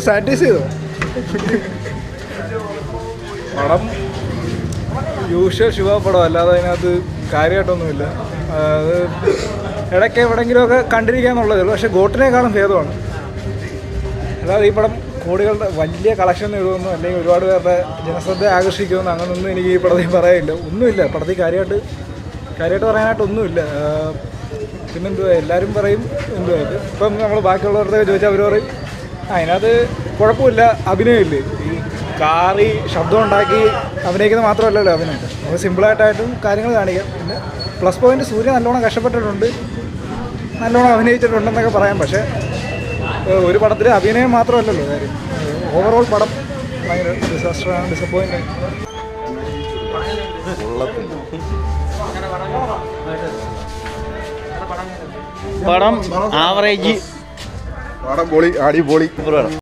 Sanitise ചെയ്തോ? പടം usual Shiva പടം, അല്ലാതെ അതിനകത്ത് കാര്യമായിട്ടൊന്നുമില്ല. അത് ഇടയ്ക്ക് എവിടെയെങ്കിലുമൊക്കെ കണ്ടിരിക്കാന്നുള്ളതേ ഉള്ളൂ. പക്ഷേ ഗോട്ടിനേക്കാളും ഭേദമാണ്. അല്ലാതെ ഈ പടം കോടികളുടെ വലിയ കളക്ഷൻ എഴുതുന്നു, അല്ലെങ്കിൽ ഒരുപാട് പേരുടെ ജനശ്രദ്ധ ആകർഷിക്കുമെന്ന് അങ്ങനൊന്നും എനിക്ക് ഈ പടത്തിൽ പറയാനില്ല. ഒന്നുമില്ല പടത്തിൽ കാര്യമായിട്ട് പറയാനായിട്ടൊന്നുമില്ല. പിന്നെന്തുവാ, എല്ലാവരും പറയും എന്തുവാ ഇപ്പം നമ്മൾ ബാക്കിയുള്ളവരുടെ ചോദിച്ചാൽ അവർ പറയും അതിനകത്ത് കുഴപ്പമില്ല, അഭിനയമില്ലേ. ഈ കാറി ശബ്ദം ഉണ്ടാക്കി അഭിനയിക്കുന്നത് മാത്രമല്ലല്ലോ അഭിനയം. നമുക്ക് സിമ്പിളായിട്ടായിട്ടും കാര്യങ്ങൾ കാണിക്കാം. പിന്നെ പ്ലസ് പോയിൻ്റ് സൂര്യ നല്ലോണം കഷ്ടപ്പെട്ടിട്ടുണ്ട്, നല്ലോണം അഭിനയിച്ചിട്ടുണ്ടെന്നൊക്കെ പറയാം. പക്ഷേ ഒരു പടത്തിൽ അഭിനയം മാത്രമല്ലല്ലോ കാര്യം. ഓവറോൾ പടം ഭയങ്കര ഡിസാസ്റ്ററാണ്, ഡിസപ്പോയിൻ്റ്. പടം ആവറേജ്, പടം പൊളി, അടിപൊളി.